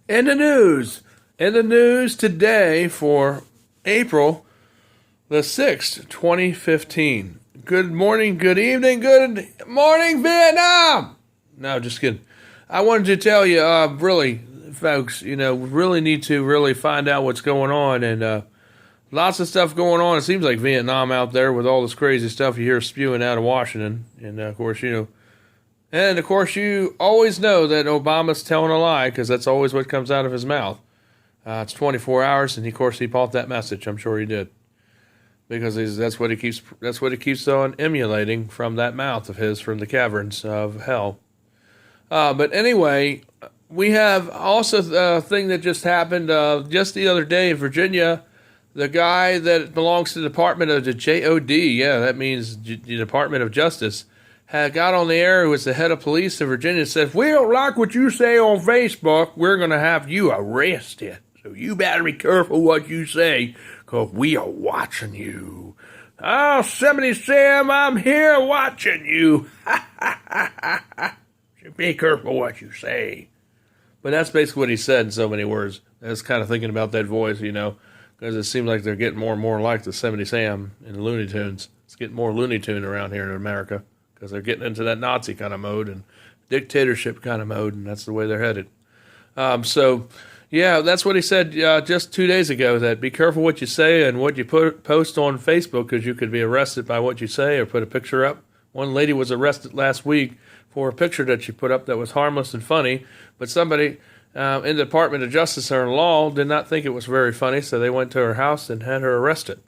In the news. In the news today for April the 6th, 2015. Good morning, good evening, good morning, Vietnam! No, just kidding. I wanted to tell you, really, folks, really need to really find out what's going on. And lots of stuff going on. It seems like Vietnam out there with all this crazy stuff you hear spewing out of Washington. And, of course, you always know that Obama's telling a lie because that's always what comes out of his mouth. It's 24 hours, and of course he bought that message. I'm sure he did, because that's what he keeps on emulating from that mouth of his from the caverns of hell. But anyway, we have also a thing that just happened just the other day in Virginia. The guy that belongs to the Department of the JOD, that means the Department of Justice, had got on the air, who was the head of police in Virginia, and said, if we don't like what you say on Facebook, we're going to have you arrested. So you better be careful what you say, because we are watching you. Oh, Yosemite Sam, I'm here watching you. So be careful what you say. But that's basically what he said in so many words. I was kind of thinking about that voice, because it seems like they're getting more and more like the Yosemite Sam in the Looney Tunes. It's getting more Looney Tune around here in America, because they're getting into that Nazi kind of mode and dictatorship kind of mode, and that's the way they're headed. That's what he said just 2 days ago, that be careful what you say and what you post on Facebook, because you could be arrested by what you say or put a picture up. One lady was arrested last week for a picture that she put up that was harmless and funny, but somebody in the Department of Justice or Law did not think it was very funny, so they went to her house and had her arrested.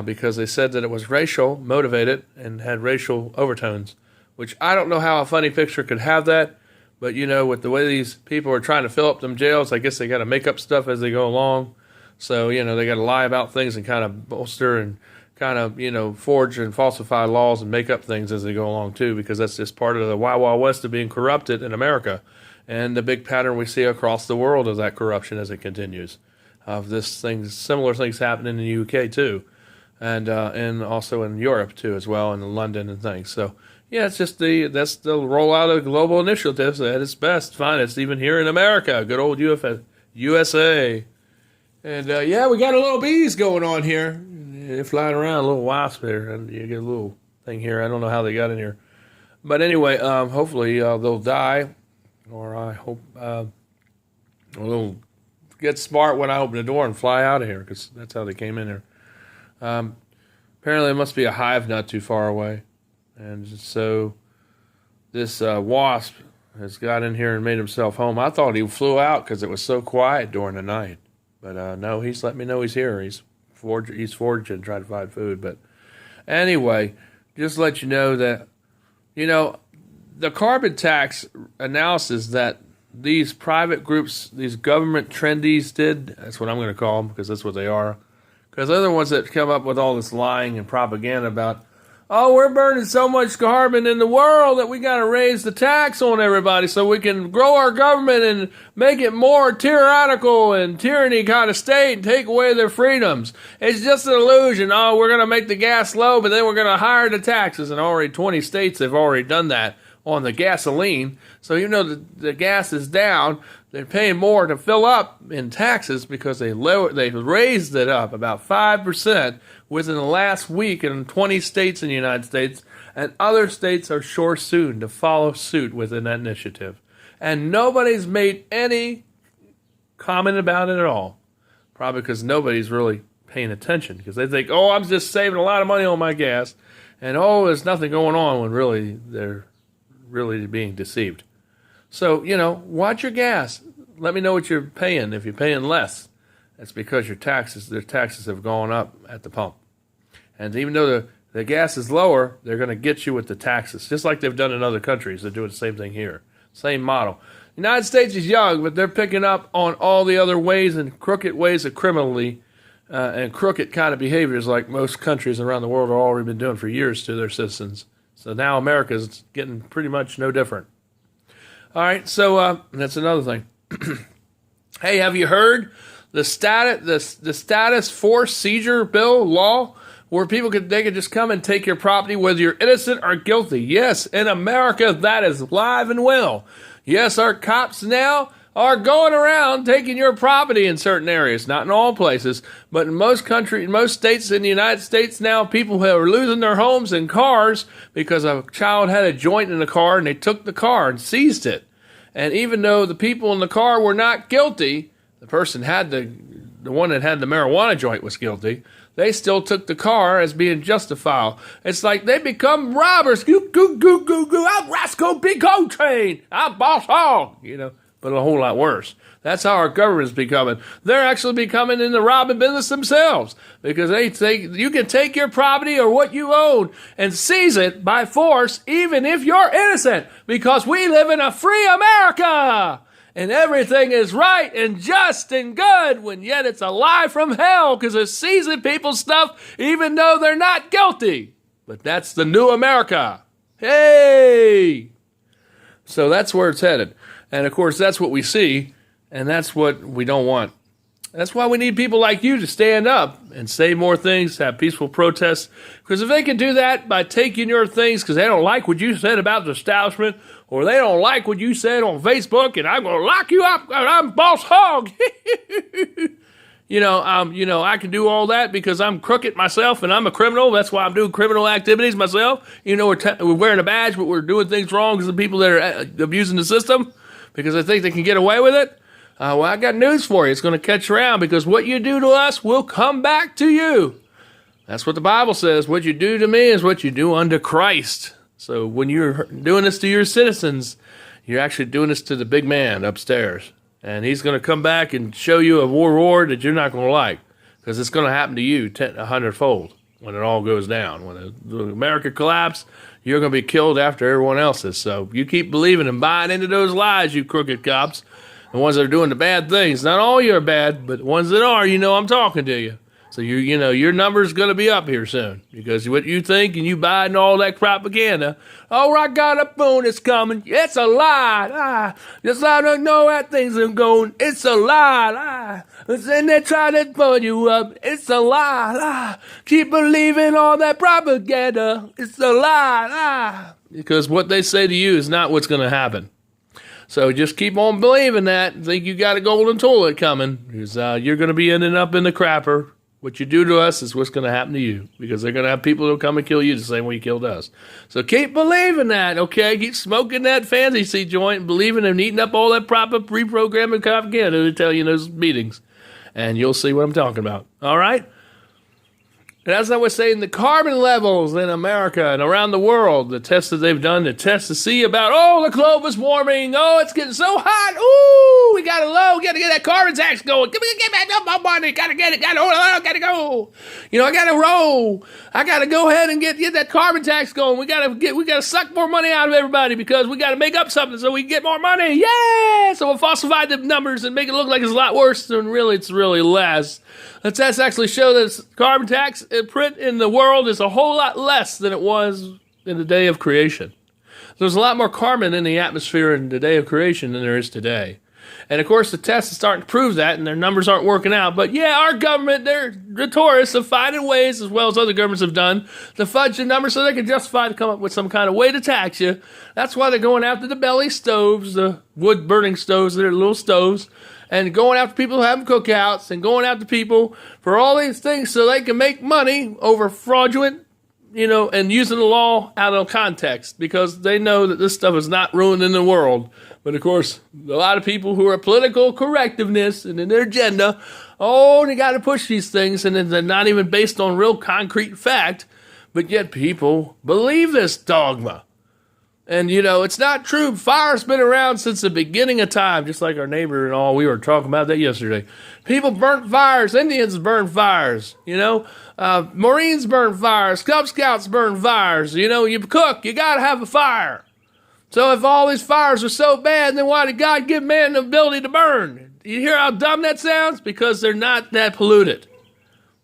Because they said that it was racial motivated and had racial overtones, which I don't know how a funny picture could have that, but with the way these people are trying to fill up them jails, I guess they got to make up stuff as they go along. So, they got to lie about things and kind of bolster and kind of, forge and falsify laws and make up things as they go along too, because that's just part of the Wild Wild West of being corrupted in America. And the big pattern we see across the world is that corruption as it continues. Similar things happen in the UK too. And also in Europe too as well, and in London and things. So it's just that's the rollout of global initiatives at its best, finest, even here in America, good old USA. And we got a little bees going on here. They're flying around, a little wasp there, and you get a little thing here. I don't know how they got in here, but anyway, hopefully they'll die, or I hope they'll get smart when I open the door and fly out of here, because that's how they came in here. Apparently there must be a hive not too far away, and so this wasp has got in here and made himself home. I thought he flew out because it was so quiet during the night, but no, he's let me know he's here. He's foraging, trying to find food. But anyway, just to let you know that the carbon tax analysis that these private groups, these government trendies did, that's what I'm going to call them, because that's what they are. Because they're the ones that come up with all this lying and propaganda about, we're burning so much carbon in the world that we got to raise the tax on everybody so we can grow our government and make it more tyrannical and tyranny kind of state and take away their freedoms. It's just an illusion. We're going to make the gas low, but then we're going to higher the taxes. And already 20 states have already done that on the gasoline. So even though the gas is down, they're paying more to fill up in taxes because they raised it up about 5% within the last week in 20 states in the United States, and other states are sure soon to follow suit within that initiative. And nobody's made any comment about it at all, probably because nobody's really paying attention, because they think, I'm just saving a lot of money on my gas, and there's nothing going on, when really they're really being deceived. So, watch your gas. Let me know what you're paying. If you're paying less, that's because their taxes have gone up at the pump. And even though the gas is lower, they're going to get you with the taxes, just like they've done in other countries. They're doing the same thing here. Same model. The United States is young, but they're picking up on all the other ways and crooked ways of criminally and crooked kind of behaviors like most countries around the world have already been doing for years to their citizens. So now America's getting pretty much no different. All right, so that's another thing. Hey, have you heard the status forced seizure bill law, where they could just come and take your property whether you're innocent or guilty? Yes, in America, that is live and well. Yes, our cops now are going around taking your property in certain areas. Not in all places, but in most states in the United States now, people are losing their homes and cars because a child had a joint in the car and they took the car and seized it. And even though the people in the car were not guilty, the person had the one that had the marijuana joint was guilty. They still took the car as being justifiable. It's like they become robbers. Goo, goo, goo, goo, goo. I'm Roscoe Big O Train. I'm Boss Hog. But a whole lot worse. That's how our government's becoming. They're actually becoming in the robbing business themselves because they think you can take your property or what you own and seize it by force even if you're innocent because we live in a free America. And everything is right and just and good, when yet it's a lie from hell because they're seizing people's stuff even though they're not guilty. But that's the new America. Hey! So that's where it's headed. And of course, that's what we see, and that's what we don't want. That's why we need people like you to stand up and say more things, have peaceful protests. Because if they can do that by taking your things because they don't like what you said about the establishment, or they don't like what you said on Facebook, and I'm going to lock you up, and I'm Boss Hog. I can do all that because I'm crooked myself, and I'm a criminal. That's why I'm doing criminal activities myself. We're wearing a badge, but we're doing things wrong because the people that are abusing the system because they think they can get away with it. Well, I got news for you. It's going to catch around because what you do to us will come back to you. That's what the Bible says. What you do to me is what you do unto Christ. So when you're doing this to your citizens, you're actually doing this to the big man upstairs. And he's going to come back and show you a war that you're not going to like because it's going to happen to you 100-fold when it all goes down. When America collapses, you're going to be killed after everyone else is. So you keep believing and buying into those lies, you crooked cops. The ones that are doing the bad things. Not all you are bad, but the ones that are, I'm talking to you. So your number's going to be up here soon because what you think and you buy and all that propaganda. Oh, I got a bonus coming. It's a lie. Just I don't know how things are going. It's a lie. And they try to pull you up. It's a lie. Keep believing all that propaganda. It's a lie. Because what they say to you is not what's going to happen. So just keep on believing that and think you got a golden toilet coming because you're going to be ending up in the crapper. What you do to us is what's going to happen to you because they're going to have people who come and kill you the same way you killed us. So keep believing that, okay? Keep smoking that fantasy joint and believing and eating up all that proper pre-programming propaganda they tell you in those meetings. And you'll see what I'm talking about, all right? And as I was saying, the carbon levels in America and around the world, the tests that they've done, the tests to see about, the globe is warming. Oh, it's getting so hot. Ooh, we got to get that carbon tax going. Get back up my money. Got to get it. Got to go. I got to roll. I got to go ahead and get that carbon tax going. We got to suck more money out of everybody because we got to make up something so we can get more money. Yeah. So we'll falsify the numbers and make it look like it's a lot worse than it's really less. The tests actually show that carbon tax print in the world is a whole lot less than it was in the day of creation. There's a lot more carbon in the atmosphere in the day of creation than there is today. And of course, the tests are starting to prove that, and their numbers aren't working out. But yeah, our government, they're notorious of finding ways, as well as other governments have done, to fudge the numbers so they can justify to come up with some kind of way to tax you. That's why they're going after the belly stoves, the wood-burning stoves, they're little stoves, and going after people who have cookouts, and going after people for all these things so they can make money over fraudulent, and using the law out of context because they know that this stuff is not ruining the world. But of course, a lot of people who are political correctiveness and in their agenda, they got to push these things and they're not even based on real concrete fact, but yet people believe this dogma. And, it's not true. Fire's been around since the beginning of time, just like our neighbor and all. We were talking about that yesterday. People burnt fires. Indians burned fires, Marines burn fires. Cub Scouts burn fires. You cook. You got to have a fire. So if all these fires are so bad, then why did God give man the ability to burn? You hear how dumb that sounds? Because they're not that polluted.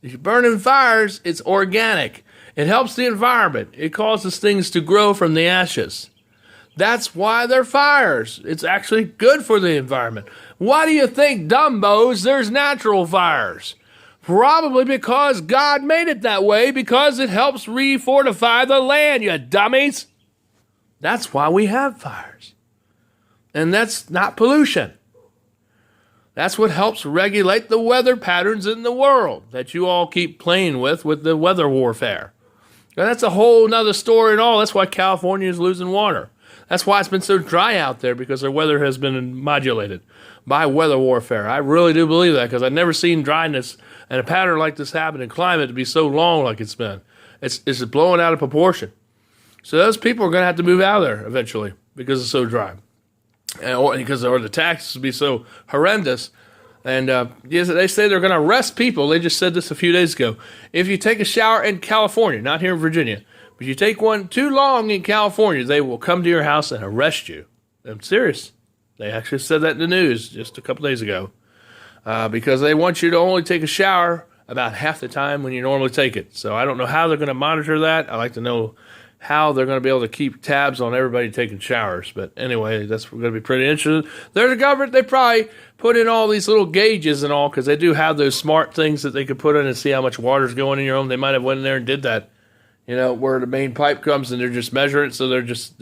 If you're burning fires, it's organic. It helps the environment. It causes things to grow from the ashes. That's why they're fires. It's actually good for the environment. Why do you think, dumbos, there's natural fires? Probably because God made it that way, because it helps refortify the land, you dummies. That's why we have fires. And that's not pollution. That's what helps regulate the weather patterns in the world that you all keep playing with the weather warfare. And that's a whole nother story and all. That's why California is losing water. That's why it's been so dry out there, because their weather has been modulated by weather warfare. I really do believe that, because I've never seen dryness and a pattern like this happen in climate to be so long like it's been. It's blowing out of proportion. So those people are going to have to move out of there eventually because it's so dry. Or the taxes will be so horrendous. And yes, they say they're going to arrest people. They just said this a few days ago. If you take a shower in California, not here in Virginia, but you take one too long in California, they will come to your house and arrest you. I'm serious. They actually said that in the news just a couple days ago. Because they want you to only take a shower about half the time when you normally take it. So I don't know how they're going to monitor that. I'd like to know how they're going to be able to keep tabs on everybody taking showers. But anyway, that's going to be pretty interesting. They're the government. They probably put in all these little gauges and all, because they do have those smart things that they could put in and see how much water's going in your home. They might have went in there and did that, where the main pipe comes, and they're just measuring it. So they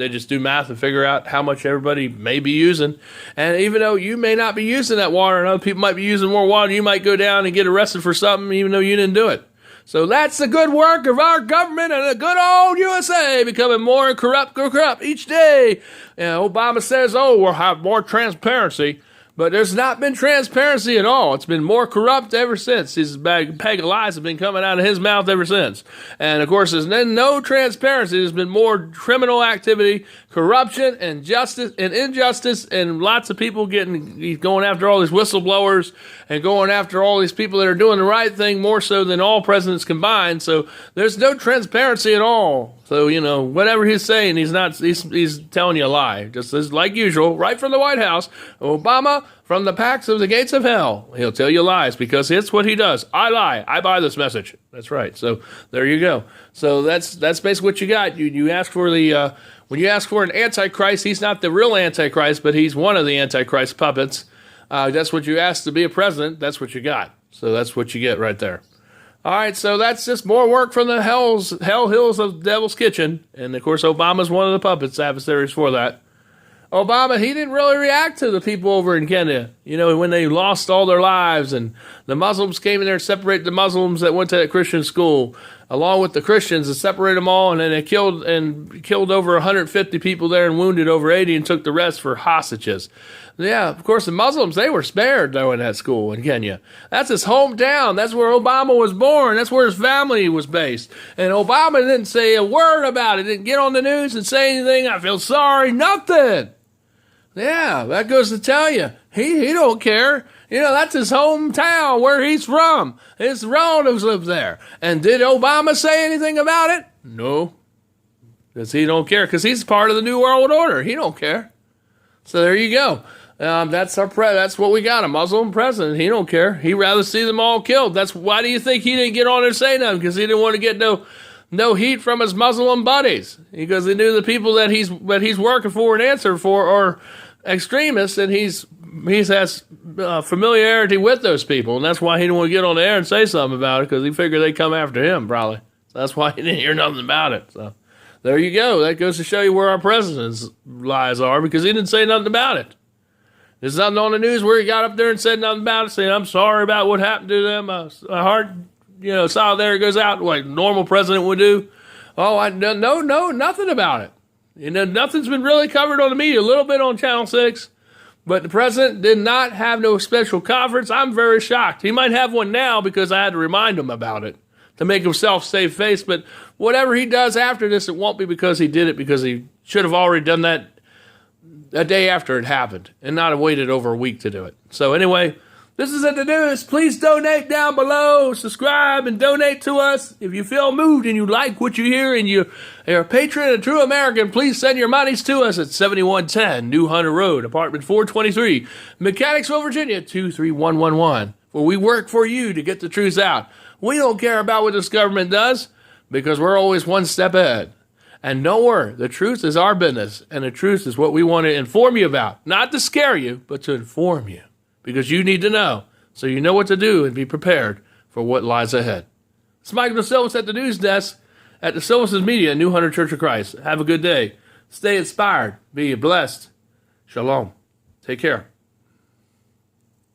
just do math and figure out how much everybody may be using. And even though you may not be using that water and other people might be using more water, you might go down and get arrested for something even though you didn't do it. So that's the good work of our government and the good old USA becoming more corrupt each day. Obama says, we'll have more transparency. But there's not been transparency at all. It's been more corrupt ever since. His bag of lies have been coming out of his mouth ever since. And, of course, there's been no transparency. There's been more criminal activity, corruption, and injustice, and lots of people going after all these whistleblowers and going after all these people that are doing the right thing more so than all presidents combined. So there's no transparency at all. So, whatever he's saying, he's telling you a lie. Just as like usual, right from the White House, Obama from the packs of the gates of hell. He'll tell you lies because it's what he does. I lie. I buy this message. That's right. So there you go. So that's basically what you got. You ask for when you ask for an antichrist, he's not the real antichrist, but he's one of the antichrist puppets. That's what you ask to be a president. That's what you got. So that's what you get right there. All right, so that's just more work from the hell hills of Devil's Kitchen. And, of course, Obama's one of the puppets adversaries for that. Obama, he didn't really react to the people over in Kenya, when they lost all their lives and the Muslims came in there and separated the Muslims that went to that Christian school, along with the Christians, and separated them all, and then they killed over 150 people there and wounded over 80 and took the rest for hostages. Yeah, of course, the Muslims, they were spared, though, in that school in Kenya. That's his hometown. That's where Obama was born. That's where his family was based. And Obama didn't say a word about it, didn't get on the news and say anything. I feel sorry, nothing. Yeah, that goes to tell you, he don't care. That's his hometown, where he's from. His relatives live there. And did Obama say anything about it? No, because he don't care, because he's part of the New World Order. He don't care. So there you go. That's what we got, a Muslim president. He don't care. He'd rather see them all killed. Why do you think he didn't get on there and say nothing? Because he didn't want to get no heat from his Muslim buddies, because he knew the people that he's working for and answering for are extremists, and he has familiarity with those people, and that's why he didn't want to get on the air and say something about it, because he figured they'd come after him probably. So that's why he didn't hear nothing about it. So there you go. That goes to show you where our president's lies are, because he didn't say nothing about it. There's nothing on the news where he got up there and said nothing about it, saying, I'm sorry about what happened to them. My heart, solidarity goes out like a normal president would do. No, nothing about it. Nothing's been really covered on the media, a little bit on Channel 6, but the president did not have no special conference. I'm very shocked. He might have one now because I had to remind him about it to make himself save face, but whatever he does after this, it won't be because he did it, because he should have already done that a day after it happened and not have waited over a week to do it. So anyway, this is it, the news. Please donate down below, subscribe, and donate to us. If you feel moved and you like what you hear and you're a patron and a true American, please send your monies to us at 7110 New Hunter Road, apartment 423, Mechanicsville, Virginia, 23111, where we work for you to get the truth out. We don't care about what this government does, because we're always one step ahead. And don't worry, the truth is our business, and the truth is what we want to inform you about. Not to scare you, but to inform you. Because you need to know, so you know what to do and be prepared for what lies ahead. It's Michael DeSilvis at the news desk at DeSilvis Media, New Hunter Church of Christ. Have a good day. Stay inspired. Be blessed. Shalom. Take care.